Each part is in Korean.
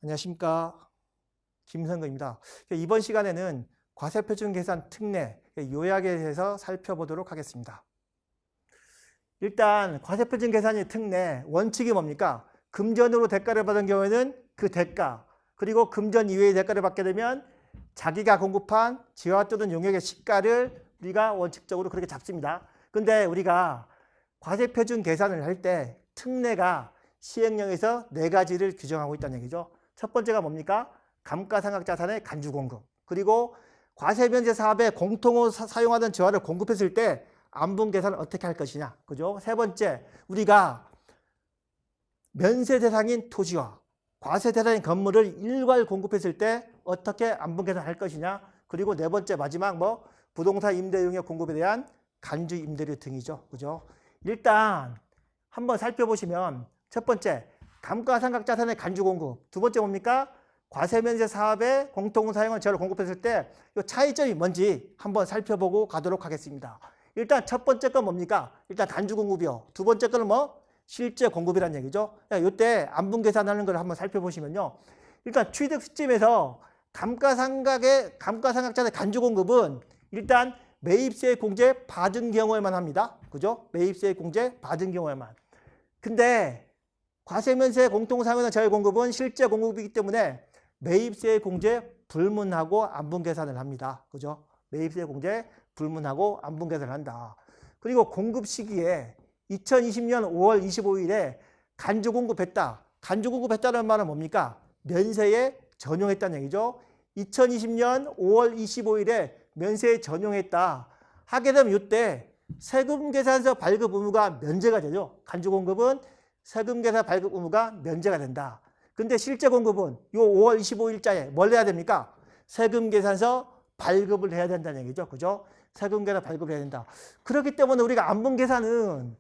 안녕하십니까. 김성근입니다. 이번 시간에는 과세표준계산 특례 요약에 대해서 살펴보도록 하겠습니다. 일단 과세표준계산의 특례 원칙이 뭡니까? 금전으로 대가를 받은 경우에는 그 대가, 그리고 금전 이외의 대가를 받게 되면 자기가 공급한 재화 또는 용역의 시가를 우리가 원칙적으로 그렇게 잡습니다. 근데 우리가 과세표준 계산을 할 때 특례가 시행령에서 4가지를 규정하고 있다는 얘기죠. 첫 번째가 뭡니까? 감가상각자산의 간주공급. 그리고 과세면제 사업에 공통으로 사용하던 재화를 공급했을 때 안분 계산을 어떻게 할 것이냐. 그죠? 세 번째, 우리가 면세 대상인 토지와 과세 대상인 건물을 일괄 공급했을 때 어떻게 안분 계산할 것이냐. 그리고 네 번째, 마지막 부동산 임대 용역 공급에 대한 간주 임대료 등이죠. 그죠? 일단 한번 살펴보시면 첫 번째, 감가상각자산의 간주 공급. 두 번째 뭡니까? 과세면세 사업에 공통으로 사용한 재화를 공급했을 때 이 차이점이 뭔지 한번 살펴보고 가도록 하겠습니다. 일단 첫 번째 건 뭡니까? 일단 간주 공급이요. 두 번째 거는 실제 공급이라는 얘기죠. 이때 안분 계산하는 걸 한번 살펴보시면요. 일단 취득 시점에서 감가상각자산의 간주 공급은 일단 매입세 공제 받은 경우에만 합니다. 그죠? 매입세 공제 받은 경우에만. 근데 과세면세 공통사용하는 재화 공급은 실제 공급이기 때문에 매입세 공제 불문하고 안분 계산을 합니다. 그죠? 매입세 공제 불문하고 안분 계산을 한다. 그리고 공급 시기에 2020년 5월 25일에 간주 공급했다. 간주 공급했다는 말은 뭡니까? 면세에 전용했다는 얘기죠. 2020년 5월 25일에 면세에 전용했다. 하게 되면 이때 세금계산서 발급 의무가 면제가 되죠. 간주 공급은 세금계산 발급 의무가 면제가 된다. 근데 실제 공급은 요 5월 25일자에 뭘 해야 됩니까? 세금계산서 발급을 해야 된다는 얘기죠. 그죠? 세금계산 발급을 해야 된다. 그렇기 때문에 우리가 안분 계산은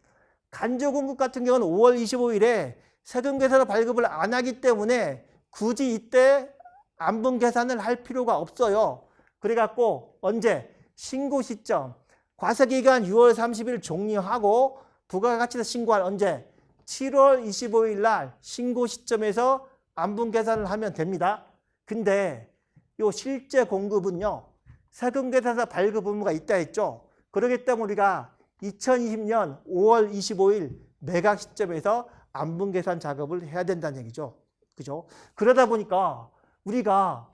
간주 공급 같은 경우는 5월 25일에 세금계산서 발급을 안 하기 때문에 굳이 이때 안분 계산을 할 필요가 없어요. 그래갖고 언제? 신고 시점. 과세기간 6월 30일 종료하고 부가가치세 신고할 언제? 7월 25일 날 신고 시점에서 안분 계산을 하면 됩니다. 근데 요 실제 공급은요. 세금계산서 발급 의무가 있다 했죠. 그렇기 때문에 우리가 2020년 5월 25일 매각 시점에서 안분 계산 작업을 해야 된다는 얘기죠. 그죠? 그러다 보니까 우리가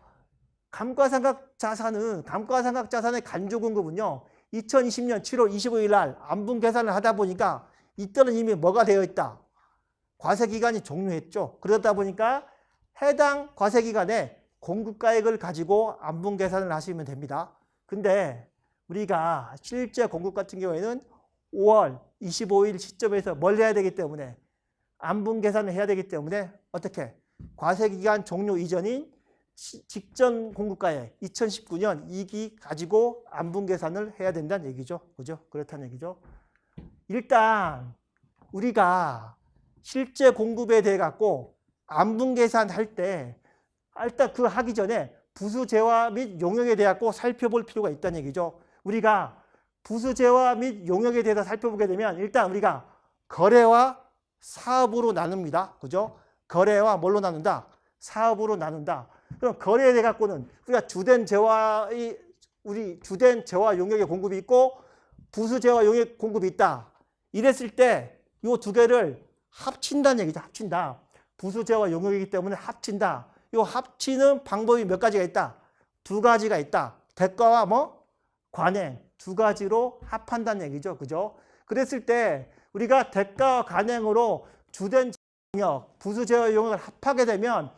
감가상각자산의 간주 공급은요. 2020년 7월 25일 날 안분 계산을 하다 보니까 이때는 이미 뭐가 되어 있다? 과세기간이 종료했죠. 그러다 보니까 해당 과세기간에 공급가액을 가지고 안분 계산을 하시면 됩니다. 근데 우리가 실제 공급 같은 경우에는 5월 25일 시점에서 뭘 해야 되기 때문에 안분 계산을 해야 되기 때문에 어떻게? 과세기간 종료 이전인 직전 공급가액 2019년 2기 가지고 안분 계산을 해야 된다는 얘기죠. 그죠? 그렇다는 얘기죠. 일단 우리가 실제 공급에 대해 갖고 안분 계산할 때 일단 그 하기 전에 부수재화 및 용역에 대해 갖고 살펴볼 필요가 있다는 얘기죠. 우리가 부수재화 및 용역에 대해서 살펴보게 되면 일단 우리가 거래와 사업으로 나눕니다. 그죠? 거래와 뭘로 나눈다? 사업으로 나눈다. 그럼 거래에 대해 갖고는 우리가 주된 재화 용역의 공급이 있고 부수재화 용역 공급이 있다. 이랬을 때 이 두 개를 합친다는 얘기죠. 합친다. 부수재화 용역이기 때문에 합친다. 이 합치는 방법이 몇 가지가 있다. 2가지가 있다. 대가와 관행. 2가지로 합한다는 얘기죠. 그죠? 그랬을 때 우리가 대가와 관행으로 주된 용역, 부수재화 용역을 합하게 되면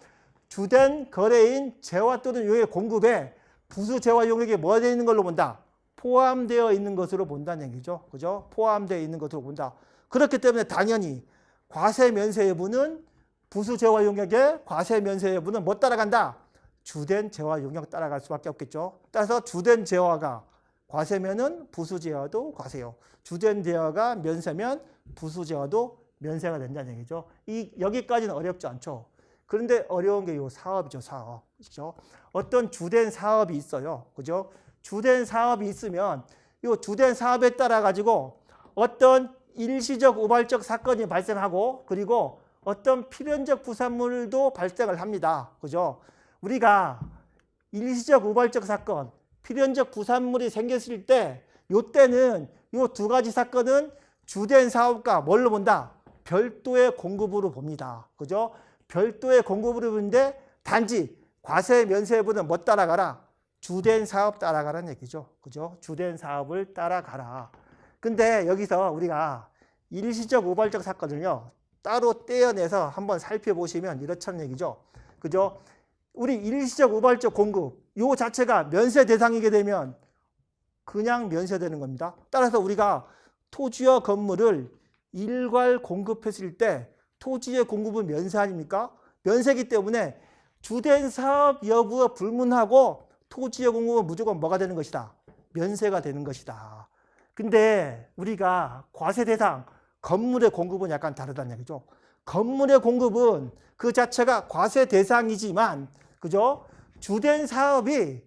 주된 거래인 재화 또는 용역의 공급에 부수재화 용역이 뭐 되어 있는 걸로 본다? 포함되어 있는 것으로 본다는 얘기죠. 그죠? 포함되어 있는 것으로 본다. 그렇기 때문에 당연히 과세면세 여부는 부수재화 용역의 과세면세 여부는 뭐 따라간다? 주된 재화 용역 따라갈 수밖에 없겠죠. 따라서 주된 재화가 과세면은 부수재화도 과세요. 주된 재화가 면세면 부수재화도 면세가 된다는 얘기죠. 여기까지는 어렵지 않죠. 그런데 어려운 게 이 사업이죠. 사업. 그죠? 어떤 주된 사업이 있어요. 그죠? 주된 사업이 있으면 이 주된 사업에 따라 가지고 어떤 일시적 우발적 사건이 발생하고 그리고 어떤 필연적 부산물도 발생을 합니다. 그죠? 우리가 일시적 우발적 사건, 필연적 부산물이 생겼을 때 요때는 요 두 가지 사건은 주된 사업과 뭘로 본다? 별도의 공급으로 봅니다. 그죠? 별도의 공급으로 보는데 단지 과세 면세부는 뭐 따라가라? 주된 사업 따라가라는 얘기죠. 그죠? 주된 사업을 따라가라. 근데 여기서 우리가 일시적 우발적 사건을요, 따로 떼어내서 한번 살펴보시면 이렇다는 얘기죠. 그죠? 우리 일시적 우발적 공급, 요 자체가 면세 대상이게 되면 그냥 면세되는 겁니다. 따라서 우리가 토지와 건물을 일괄 공급했을 때 토지의 공급은 면세 아닙니까? 면세기 때문에 주된 사업 여부와 불문하고 토지의 공급은 무조건 뭐가 되는 것이다? 면세가 되는 것이다. 근데 우리가 과세 대상, 건물의 공급은 약간 다르다는 얘기죠. 건물의 공급은 그 자체가 과세 대상이지만, 그죠? 주된 사업이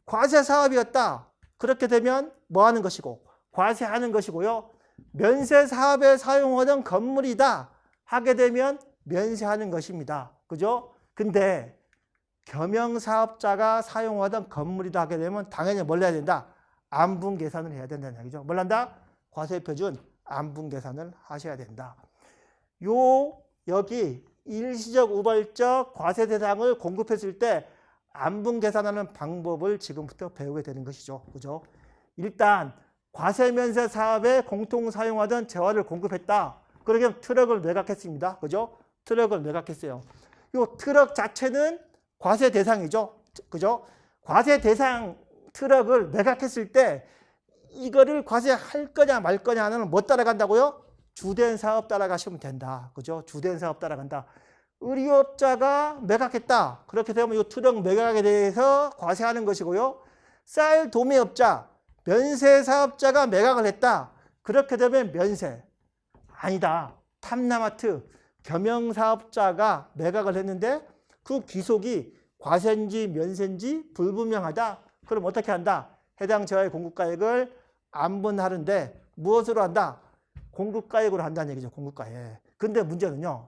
과세 사업이었다. 그렇게 되면 뭐 하는 것이고? 과세하는 것이고요. 면세 사업에 사용하던 건물이다. 하게 되면 면세하는 것입니다. 그죠? 근데 겸용사업자가 사용하던 건물이다 하게 되면 당연히 뭘 해야 된다? 안분 계산을 해야 된다는 얘기죠. 뭘 한다? 과세표준 안분 계산을 하셔야 된다. 여기 일시적 우발적 과세 대상을 공급했을 때 안분 계산하는 방법을 지금부터 배우게 되는 것이죠. 그죠? 일단 과세 면세 사업에 공통 사용하던 재화를 공급했다. 그러면 트럭을 매각했습니다. 그죠? 트럭을 매각했어요. 이 트럭 자체는 과세 대상이죠. 그죠? 과세 대상 트럭을 매각했을 때 이거를 과세할 거냐 말 거냐는 뭐 따라간다고요? 주된 사업 따라가시면 된다. 그죠? 주된 사업 따라간다. 의료업자가 매각했다. 그렇게 되면 이 트럭 매각에 대해서 과세하는 것이고요. 쌀 도매업자, 면세 사업자가 매각을 했다. 그렇게 되면 면세. 아니다. 탐나마트, 겸용사업자가 매각을 했는데 그 귀속이 과세인지 면세인지 불분명하다. 그럼 어떻게 한다? 해당 재화의 공급가액을 안분하는데 무엇으로 한다? 공급가액으로 한다는 얘기죠. 공급가액. 근데 문제는요.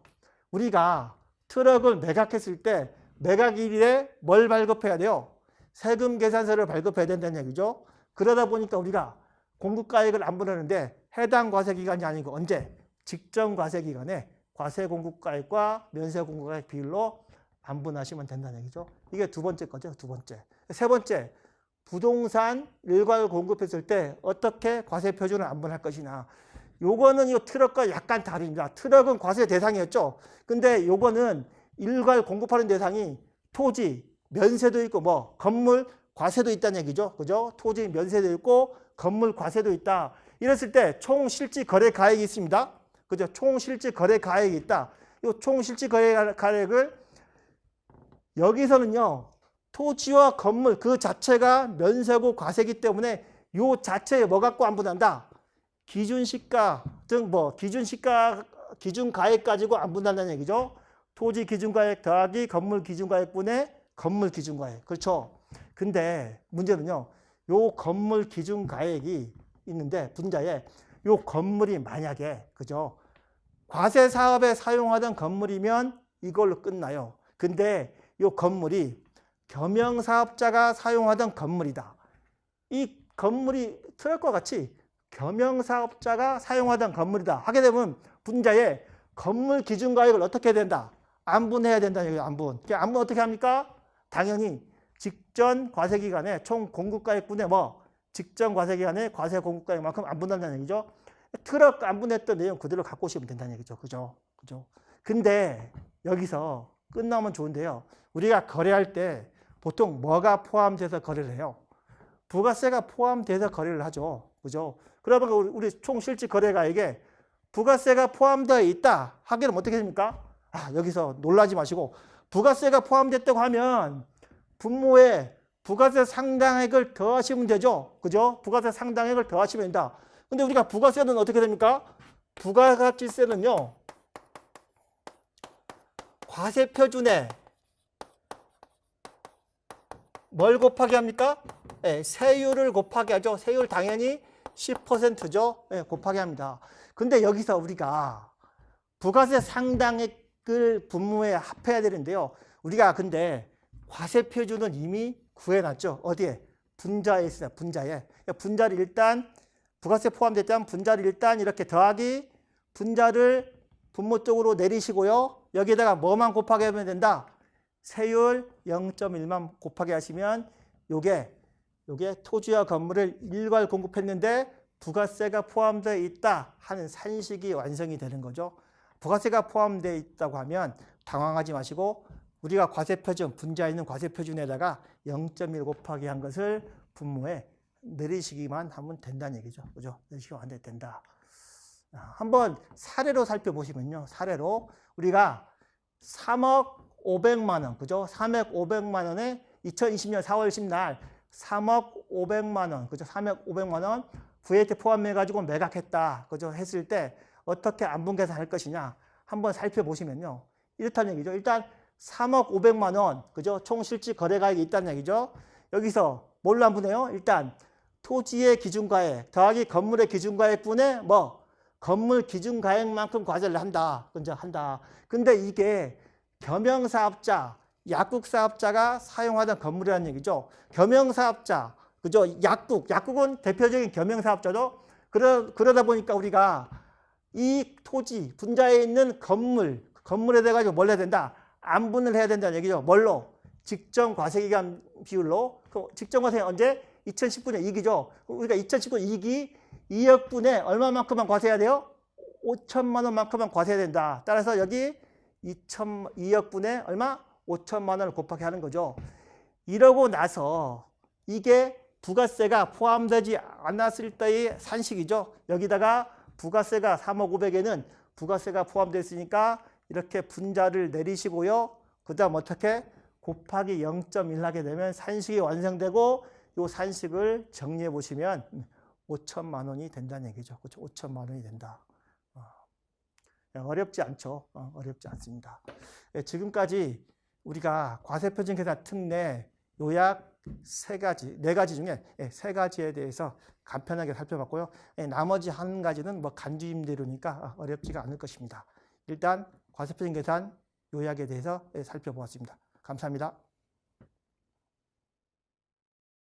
우리가 트럭을 매각했을 때 매각일에 뭘 발급해야 돼요? 세금 계산서를 발급해야 된다는 얘기죠. 그러다 보니까 우리가 공급가액을 안분하는데 해당 과세기간이 아니고 언제? 직전 과세기간에 과세공급가액과 면세공급가액 비율로 안분하시면 된다는 얘기죠. 이게 두 번째 거죠. 두 번째. 세 번째, 부동산 일괄 공급했을 때 어떻게 과세표준을 안분할 것이냐. 요거는 이 트럭과 약간 다릅니다. 트럭은 과세 대상이었죠. 근데 요거는 일괄 공급하는 대상이 토지, 면세도 있고 뭐 건물 과세도 있다는 얘기죠. 그죠? 토지 면세도 있고 건물 과세도 있다. 이랬을 때 총 실질 거래 가액이 있습니다. 그죠? 총 실질 거래 가액이 있다. 이 총 실질 거래 가액을 여기서는요. 토지와 건물 그 자체가 면세고 과세이기 때문에 요 자체에 뭐 갖고 안분한다? 기준시가 등 뭐 기준시가 기준가액 가지고 안분한다는 얘기죠. 토지 기준가액 더하기 건물 기준가액분의 건물 기준가액. 그렇죠. 근데 문제는요. 요 건물 기준가액이 있는데 분자에 요 건물이 만약에 그죠? 과세 사업에 사용하던 건물이면 이걸로 끝나요. 근데 요 건물이 겸용사업자가 사용하던 건물이다. 이 건물이 트럭과 같이 겸용사업자가 사용하던 건물이다. 하게 되면 분자에 건물 기준가액을 어떻게 해야 된다? 안분해야 된다는 얘기예요. 안분. 안분 어떻게 합니까? 당연히 직전 과세기간에 총 공급가액분의 뭐 직전 과세기간에 과세 공급가액만큼 안분한다는 얘기죠. 트럭 안분했던 내용 그대로 갖고 오시면 된다는 얘기죠. 그죠? 그죠? 근데 여기서 끝나면 좋은데요. 우리가 거래할 때 보통 뭐가 포함돼서 거래를 해요? 부가세가 포함돼서 거래를 하죠. 그죠? 그러면 우리 총 실질 거래가액에 부가세가 포함되어 있다 하기는 어떻게 됩니까? 여기서 놀라지 마시고 부가세가 포함됐다고 하면 분모에 부가세 상당액을 더하시면 되죠. 그죠? 부가세 상당액을 더하시면 된다. 근데 우리가 부가세는 어떻게 됩니까? 부가가치세는요. 과세표준에 뭘 곱하기 합니까? 네, 세율을 곱하기 하죠. 세율 당연히 10%죠. 네, 곱하기 합니다. 근데 여기서 우리가 부가세 상당액을 분모에 합해야 되는데요. 우리가 근데 과세표준은 이미 구해놨죠. 어디에? 분자에 있어요. 분자에. 분자를 일단 부가세 포함됐다면 분자를 일단 이렇게 더하기 분자를 분모 쪽으로 내리시고요. 여기에다가 뭐만 곱하게 하면 된다? 세율 0.1만 곱하게 하시면 요게 토지와 건물을 일괄 공급했는데 부가세가 포함되어 있다 하는 산식이 완성이 되는 거죠. 부가세가 포함되어 있다고 하면 당황하지 마시고 우리가 과세표준, 분자에 있는 과세표준에다가 0.1 곱하기 한 것을 분모에 내리시기만 하면 된다는 얘기죠. 그죠? 내리시기만 하면 된다. 한번 사례로 살펴보시면요. 사례로 우리가 3억 500만 원, 그죠? 3억 500만 원에 2020년 4월 10날 3억 500만 원, 그죠? 3억 500만 원 VAT 포함해가지고 매각했다, 그죠? 했을 때 어떻게 안분계산할 것이냐 한번 살펴보시면요. 이렇다는 얘기죠. 일단 3억 500만 원, 그죠? 총 실질 거래가액이 있다는 얘기죠. 여기서 뭘로 안분해요? 일단 토지의 기준가액 더하기 건물의 기준가액분의 건물 기준가액만큼 과세를 한다. 근데 이게 겸용사업자, 약국사업자가 사용하던 건물이라는 얘기죠. 겸용사업자, 그죠? 약국은 대표적인 겸용사업자죠. 그러다 보니까 우리가 이 토지, 분자에 있는 건물에 대해 가지고 뭘 해야 된다? 안분을 해야 된다는 얘기죠. 뭘로? 직전과세기간 비율로. 직전과세 언제? 2019년 이익이죠. 우리가 2019년 이익이 2억 분에 얼마만큼만 과세해야 돼요? 5천만 원만큼만 과세해야 된다. 따라서 여기 2억 분에 얼마? 5천만 원을 곱하기 하는 거죠. 이러고 나서 이게 부가세가 포함되지 않았을 때의 산식이죠. 여기다가 부가세가 3억 5백에는 부가세가 포함되어 있으니까 이렇게 분자를 내리시고요. 그 다음 어떻게? 곱하기 0.1 하게 되면 산식이 완성되고 이 산식을 정리해 보시면 5천만 원이 된다는 얘기죠. 그렇죠? 5천만 원이 된다. 어렵지 않죠. 어렵지 않습니다. 지금까지 우리가 과세표준 계산 특례 요약 네 가지 중에 세 가지에 대해서 간편하게 살펴봤고요. 나머지 한 가지는 간주임대로니까 어렵지가 않을 것입니다. 일단 과세표준 계산 요약에 대해서 살펴보았습니다. 감사합니다.